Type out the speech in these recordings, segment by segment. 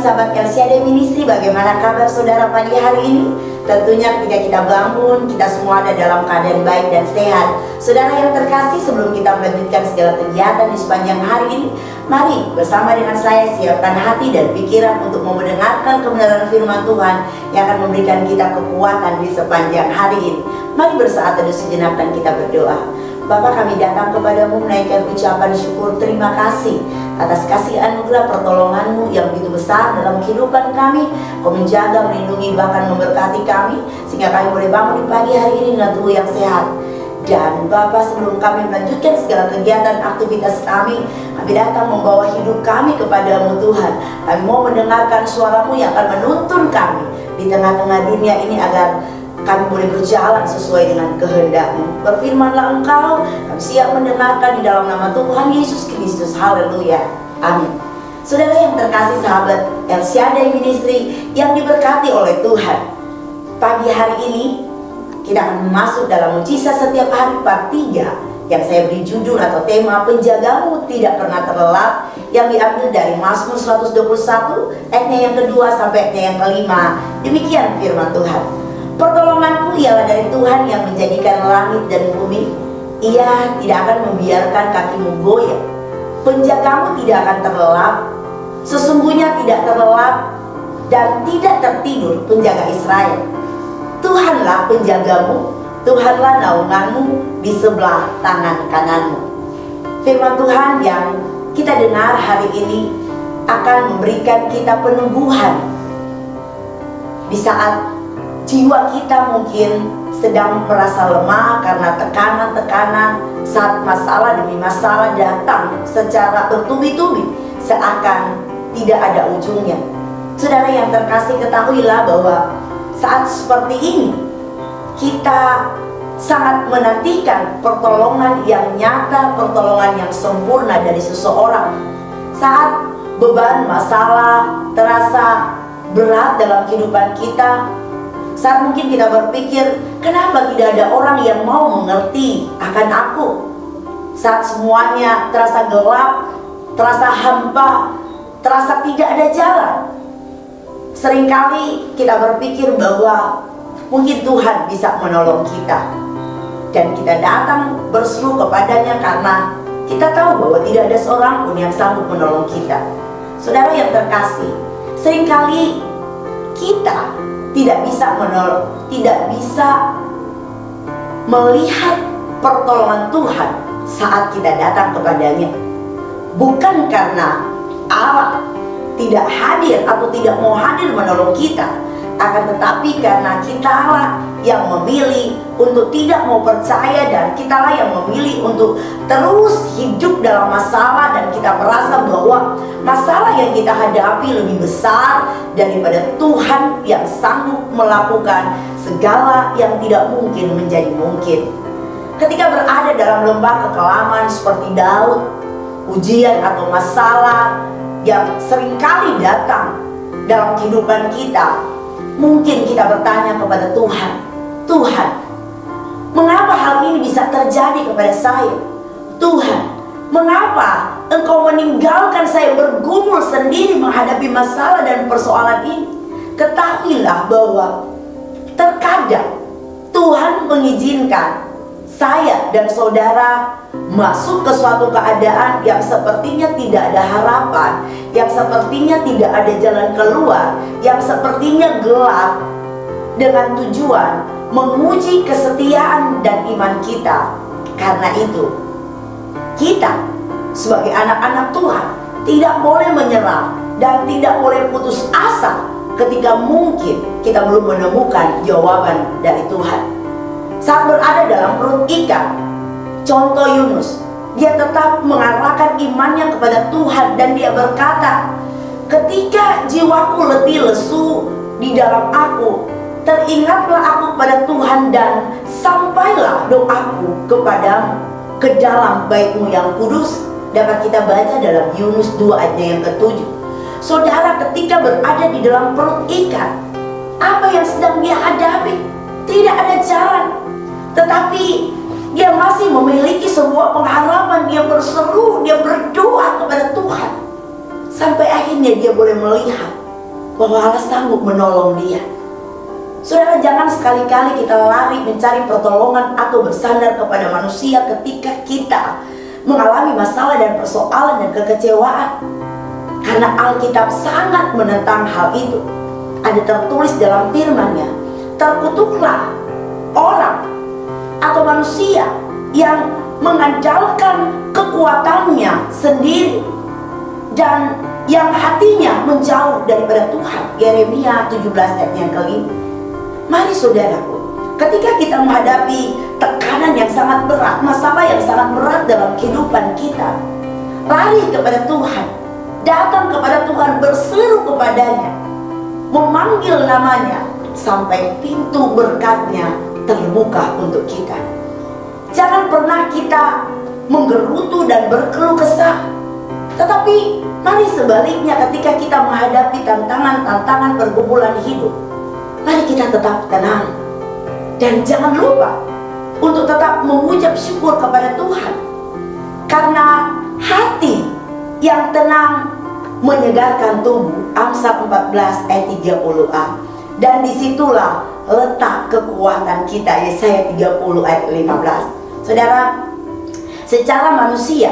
sahabat El Shaddai Ministry, bagaimana kabar saudara pagi hari ini? Tentunya ketika kita bangun, kita semua ada dalam keadaan baik dan sehat. Saudara yang terkasih, sebelum kita melanjutkan segala kegiatan di sepanjang hari ini, mari bersama dengan saya siapkan hati dan pikiran untuk mau mendengarkan kebenaran firman Tuhan yang akan memberikan kita kekuatan di sepanjang hari ini. Mari bersaat teduh sejenak dan kita berdoa. Bapa, kami datang kepadamu menaikkan ucapan syukur terima kasih atas kasih anugerah pertolonganmu yang begitu besar dalam kehidupan kami. Kau menjaga, melindungi, bahkan memberkati kami sehingga kami boleh bangun di pagi hari ini dengan tubuh yang sehat. Dan Bapa, sebelum kami melanjutkan segala kegiatan aktivitas kami datang membawa hidup kami kepadamu Tuhan. Kami mau mendengarkan suaramu yang akan menuntun kami di tengah-tengah dunia ini agar kami boleh berjalan sesuai dengan kehendak-Mu. Berfirmanlah Engkau, kami siap mendengarkan di dalam nama Tuhan Yesus Kristus. Haleluya. Amin. Saudara yang terkasih, sahabat El Shaddai Ministry yang diberkati oleh Tuhan, pagi hari ini kita akan masuk dalam mujizat setiap hari part 3 yang saya beri judul atau tema penjagamu tidak pernah terlelap, yang diambil dari Mazmur 121 ayatnya yang kedua sampai ayatnya yang kelima. Demikian firman Tuhan. Pertolonganku ialah dari Tuhan yang menjadikan langit dan bumi. Ia tidak akan membiarkan kakimu goyah. Penjagamu tidak akan terlelap. Sesungguhnya tidak terlelap dan tidak tertidur penjaga Israel. Tuhanlah penjagamu, Tuhanlah naunganmu di sebelah tangan kananmu. Firman Tuhan yang kita dengar hari ini akan memberikan kita peneguhan di saat jiwa kita mungkin sedang merasa lemah karena tekanan-tekanan, saat masalah demi masalah datang secara bertubi-tubi seakan tidak ada ujungnya. Saudara yang terkasih, ketahuilah bahwa saat seperti ini kita sangat menantikan pertolongan yang nyata, pertolongan yang sempurna dari seseorang. Saat beban masalah terasa berat dalam kehidupan kita, saat mungkin kita berpikir, kenapa tidak ada orang yang mau mengerti akan aku? Saat semuanya terasa gelap, terasa hampa, terasa tidak ada jalan, seringkali kita berpikir bahwa mungkin Tuhan bisa menolong kita. Dan kita datang berseru kepadanya karena kita tahu bahwa tidak ada seorang pun yang sanggup menolong kita. Saudara yang terkasih, seringkali kita tidak bisa melihat pertolongan Tuhan saat kita datang kepadanya. Bukan karena Allah tidak hadir atau tidak mau hadir menolong kita, akan tetapi karena kitalah yang memilih untuk tidak mau percaya, dan kitalah yang memilih untuk terus hidup dalam masalah, dan kita merasa bahwa masalah yang kita hadapi lebih besar daripada Tuhan yang sanggup melakukan segala yang tidak mungkin menjadi mungkin. Ketika berada dalam lembah kekelaman seperti Daud, ujian atau masalah yang seringkali datang dalam kehidupan kita, mungkin kita bertanya kepada Tuhan, Tuhan, mengapa hal ini bisa terjadi kepada saya? Tuhan, mengapa Engkau meninggalkan saya bergumul sendiri menghadapi masalah dan persoalan ini? Ketahuilah bahwa terkadang Tuhan mengizinkan saya dan saudara masuk ke suatu keadaan yang sepertinya tidak ada harapan, yang sepertinya tidak ada jalan keluar, yang sepertinya gelap, dengan tujuan menguji kesetiaan dan iman kita. Karena itu, kita sebagai anak-anak Tuhan tidak boleh menyerah dan tidak boleh putus asa ketika mungkin kita belum menemukan jawaban dari Tuhan. Saat berada dalam perut ikan, contoh Yunus, dia tetap mengarahkan imannya kepada Tuhan dan dia berkata, ketika jiwaku letih lesu di dalam aku, teringatlah aku pada Tuhan dan sampailah doaku kepadamu ke dalam bait-Mu yang kudus. Dapat kita baca dalam Yunus 2 ayatnya yang ke-7. Saudara, ketika berada di dalam perut ikan, apa yang sedang dia hadapi? Tidak ada jalan, tetapi dia masih memiliki sebuah pengharapan. Dia berseru, dia berdoa kepada Tuhan, sampai akhirnya dia boleh melihat bahwa Allah sanggup menolong dia. Saudara, jangan sekali-kali kita lari mencari pertolongan atau bersandar kepada manusia ketika kita mengalami masalah dan persoalan dan kekecewaan. Karena Alkitab sangat menentang hal itu. Ada tertulis dalam firman-Nya, terkutuklah orang atau manusia yang mengandalkan kekuatannya sendiri dan yang hatinya menjauh daripada Tuhan. Yeremia 17 ayat yang kelima. Mari saudaraku, ketika kita menghadapi tekanan yang sangat berat, masalah yang sangat berat dalam kehidupan kita, lari kepada Tuhan, datang kepada Tuhan, berseru kepadanya, memanggil namanya, sampai pintu berkat-Nya terbuka untuk kita. Jangan pernah kita menggerutu dan berkeluh kesah, tetapi mari sebaliknya, ketika kita menghadapi tantangan-tantangan pergumulan hidup, mari kita tetap tenang. Dan jangan lupa untuk tetap mengucap syukur kepada Tuhan. Karena hati yang tenang menyegarkan tubuh. Amsal 14 ayat 30a. Dan disitulah letak kekuatan kita. Yesaya 30 ayat 15. Saudara, secara manusia,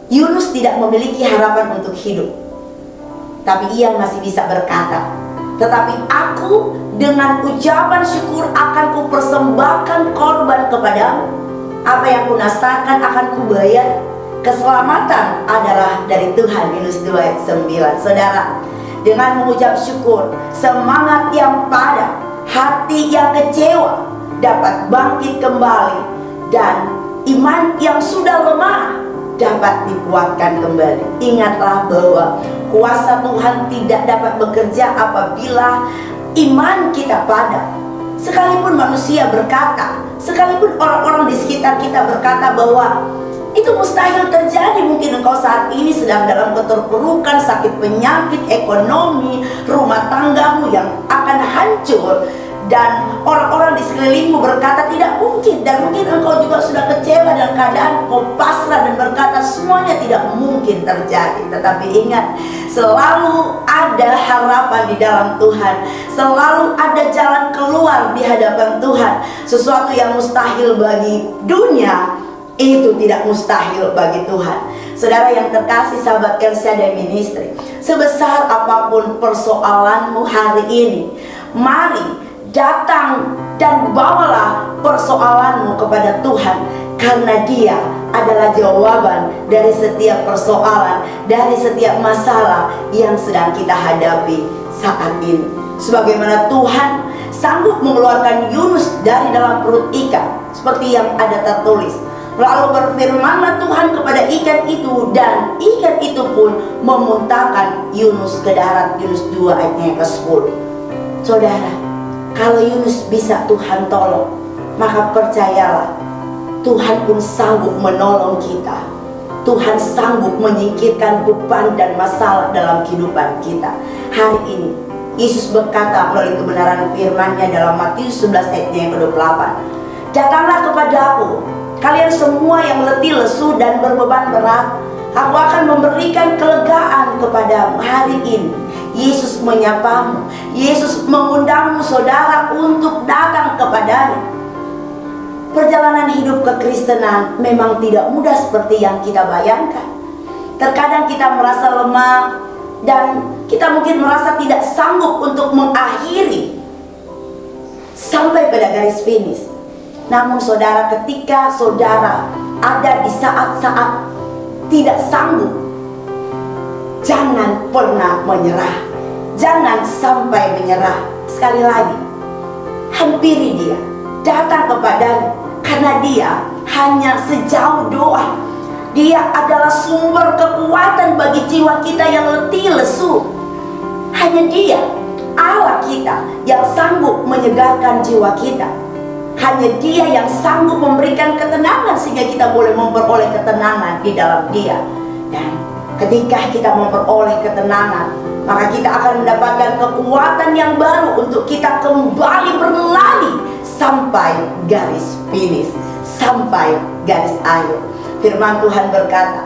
Yunus tidak memiliki harapan untuk hidup, tapi ia masih bisa berkata, tetapi aku dengan ucapan syukur akan kupersembahkan korban kepadamu. Apa yang kunasahkan akan kubayar. Keselamatan adalah dari Tuhan. Yunus 2 ayat 9. Saudara, dengan mengucap syukur, semangat yang padam, hati yang kecewa dapat bangkit kembali, dan iman yang sudah lemah dapat dikuatkan kembali. Ingatlah bahwa kuasa Tuhan tidak dapat bekerja apabila iman kita padam. Sekalipun manusia berkata, sekalipun orang-orang di sekitar kita berkata bahwa itu mustahil terjadi. Mungkin engkau saat ini sedang dalam keterpurukan, sakit penyakit, ekonomi, rumah tanggamu yang akan hancur, dan orang-orang di sekelilingmu berkata tidak mungkin. Dan mungkin engkau juga sudah kecewa dengan keadaan, engkau pasrah dan berkata semuanya tidak mungkin terjadi. Tetapi ingat, selalu ada harapan di dalam Tuhan. Selalu ada jalan keluar di hadapan Tuhan. Sesuatu yang mustahil bagi dunia, itu tidak mustahil bagi Tuhan. Saudara yang terkasih, sahabat Elsiadai Ministry, sebesar apapun persoalanmu hari ini, mari datang dan bawalah persoalanmu kepada Tuhan, karena Dia adalah jawaban dari setiap persoalan, dari setiap masalah yang sedang kita hadapi saat ini. Sebagaimana Tuhan sanggup mengeluarkan Yunus dari dalam perut ikan, seperti yang ada tertulis, lalu berfirmanlah Tuhan kepada ikan itu, dan ikan itu pun memuntahkan Yunus ke darat. Yunus 2 ayatnya yang ke-10. Saudara, kalau Yunus bisa Tuhan tolong, maka percayalah, Tuhan pun sanggup menolong kita. Tuhan sanggup menyingkirkan beban dan masalah dalam kehidupan kita. Hari ini Yesus berkata melalui kebenaran firman-Nya dalam Matius 11 ayatnya yang ke-28, datanglah kepadaku, kalian semua yang letih lesu dan berbeban berat, aku akan memberikan kelegaan kepadamu. Hari ini Yesus menyapamu, Yesus mengundangmu saudara untuk datang kepadanya. Perjalanan hidup kekristenan memang tidak mudah seperti yang kita bayangkan. Terkadang kita merasa lemah, dan kita mungkin merasa tidak sanggup untuk mengakhiri sampai pada garis finish. Namun saudara, ketika saudara ada di saat-saat tidak sanggup, jangan pernah menyerah. Jangan sampai menyerah. Sekali lagi, hampiri Dia, datang kepadanya, karena Dia hanya sejauh doa. Dia adalah sumber kekuatan bagi jiwa kita yang letih lesu. Hanya Dia, Allah kita, yang sanggup menyegarkan jiwa kita. Hanya Dia yang sanggup memberikan ketenangan, sehingga kita boleh memperoleh ketenangan di dalam Dia. Dan ketika kita memperoleh ketenangan, maka kita akan mendapatkan kekuatan yang baru untuk kita kembali berlari sampai garis finish, sampai garis akhir. Firman Tuhan berkata,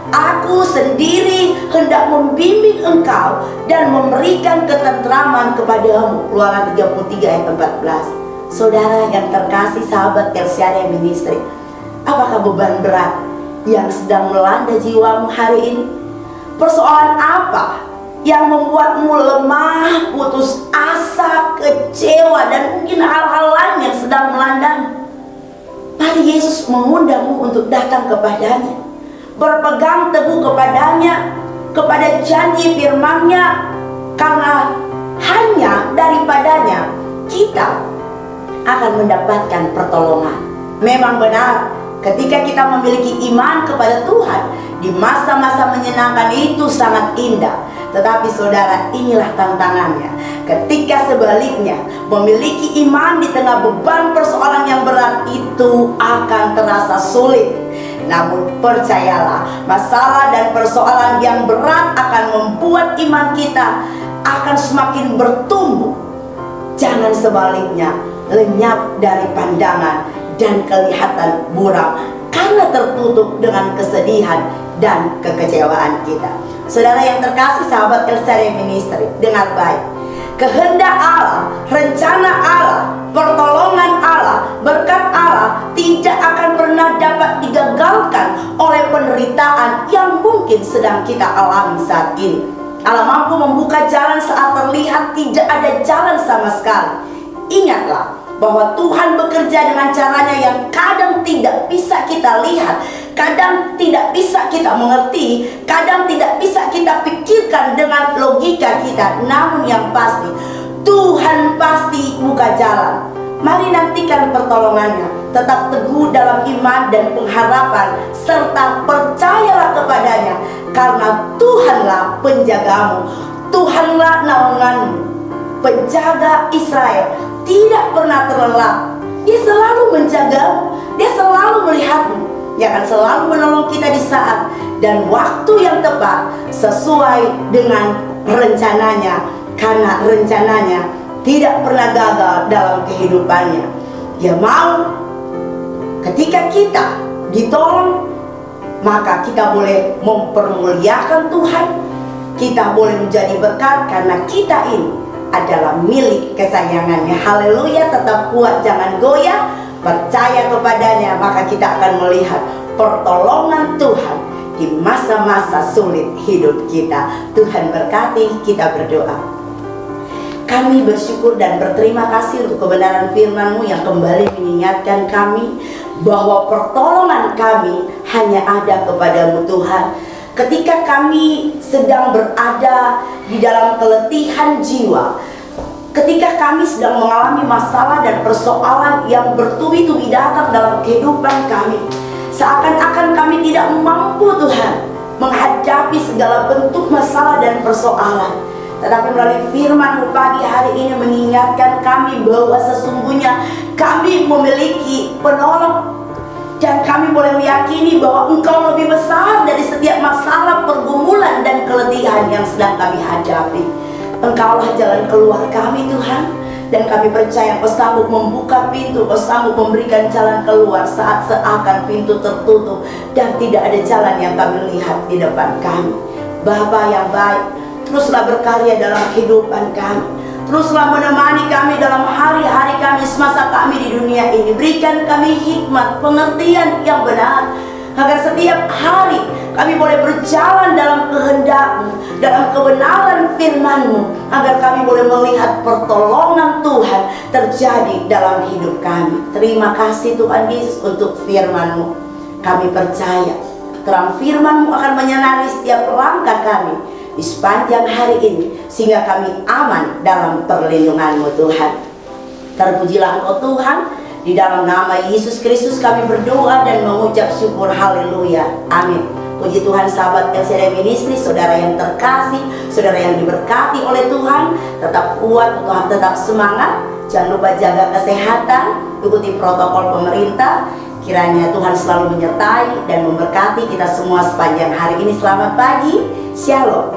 Aku sendiri hendak membimbing engkau dan memberikan ketentraman kepadamu. Keluaran 33 ayat 14. Saudara yang terkasih, sahabat LCRM Ministry, apakah beban berat yang sedang melanda jiwamu hari ini? Persoalan apa yang membuatmu lemah, putus asa, kecewa, dan mungkin hal-hal lain yang sedang melandamu? Mari Yesus mengundangmu untuk datang kepadanya, berpegang teguh kepadanya, kepada janji firman-Nya, karena hanya daripadanya kita akan mendapatkan pertolongan. Memang benar, ketika kita memiliki iman kepada Tuhan, di masa-masa menyenangkan itu sangat indah. Tetapi saudara, inilah tantangannya. Ketika sebaliknya, memiliki iman di tengah beban persoalan yang berat itu akan terasa sulit. Namun percayalah, masalah dan persoalan yang berat akan membuat iman kita akan semakin bertumbuh. Jangan sebaliknya, lenyap dari pandangan dan kelihatan buram karena tertutup dengan kesedihan dan kekecewaan kita. Saudara yang terkasih, sahabat LCRM Ministry, dengar baik. Kehendak Allah, rencana Allah, pertolongan Allah, berkat Allah tidak akan pernah dapat digagalkan oleh penderitaan yang mungkin sedang kita alami saat ini. Allah mampu membuka jalan saat terlihat tidak ada jalan sama sekali. Ingatlah bahwa Tuhan bekerja dengan caranya yang kadang tidak bisa kita lihat, kadang tidak bisa kita mengerti, kadang tidak bisa kita pikirkan dengan logika kita. Namun yang pasti, Tuhan pasti buka jalan. Mari nantikan pertolongannya. Tetap teguh dalam iman dan pengharapan, serta percayalah kepadanya, karena Tuhanlah penjagamu, Tuhanlah naunganmu. Penjaga Israel tidak pernah terlelap. Dia selalu menjagamu, dia selalu melihatmu, dia akan selalu menolong kita di saat dan waktu yang tepat sesuai dengan rencananya, karena rencananya tidak pernah gagal dalam kehidupannya. Dia mau ketika kita ditolong, maka kita boleh mempermuliakan Tuhan, kita boleh menjadi berkat karena kita ini adalah milik kesayangannya. Haleluya, tetap kuat, jangan goyah, percaya kepadanya, maka kita akan melihat pertolongan Tuhan di masa-masa sulit hidup kita. Tuhan berkati, kita berdoa. Kami bersyukur dan berterima kasih untuk kebenaran firman-Mu yang kembali mengingatkan kami bahwa pertolongan kami hanya ada kepada-Mu Tuhan. Ketika kami sedang berada di dalam keletihan jiwa, ketika kami sedang mengalami masalah dan persoalan yang bertubi-tubi datang dalam kehidupan kami, seakan-akan kami tidak mampu Tuhan menghadapi segala bentuk masalah dan persoalan. Tetapi melalui firman-Mu pagi hari ini mengingatkan kami bahwa sesungguhnya kami memiliki penolong, dan kami boleh meyakini bahwa Engkau lebih besar dari setiap masalah, pergumulan, dan keletihan yang sedang kami hadapi. Engkaulah jalan keluar kami Tuhan, dan kami percaya Engkau sanggup membuka pintu, Engkau sanggup memberikan jalan keluar saat seakan pintu tertutup dan tidak ada jalan yang kami lihat di depan kami. Bapa yang baik, teruslah berkarya dalam kehidupan kami, teruslah menemani kami dalam hari-hari kami semasa kami di dunia ini. Berikan kami hikmat, pengertian yang benar, agar setiap hari kami boleh berjalan dalam kehendak-Mu, dalam kebenaran firman-Mu, agar kami boleh melihat pertolongan Tuhan terjadi dalam hidup kami. Terima kasih Tuhan Yesus untuk firman-Mu. Kami percaya terang firman-Mu akan menyinari setiap langkah kami di sepanjang hari ini, sehingga kami aman dalam perlindungan-Mu Tuhan. Terpujilah Engkau Tuhan. Di dalam nama Yesus Kristus kami berdoa dan mengucap syukur. Haleluya, amin. Puji Tuhan, sahabat LCRM Ministry, saudara yang terkasih, saudara yang diberkati oleh Tuhan. Tetap kuat, Tuhan, tetap semangat. Jangan lupa jaga kesehatan, ikuti protokol pemerintah. Kiranya Tuhan selalu menyertai dan memberkati kita semua sepanjang hari ini. Selamat pagi, Shalom.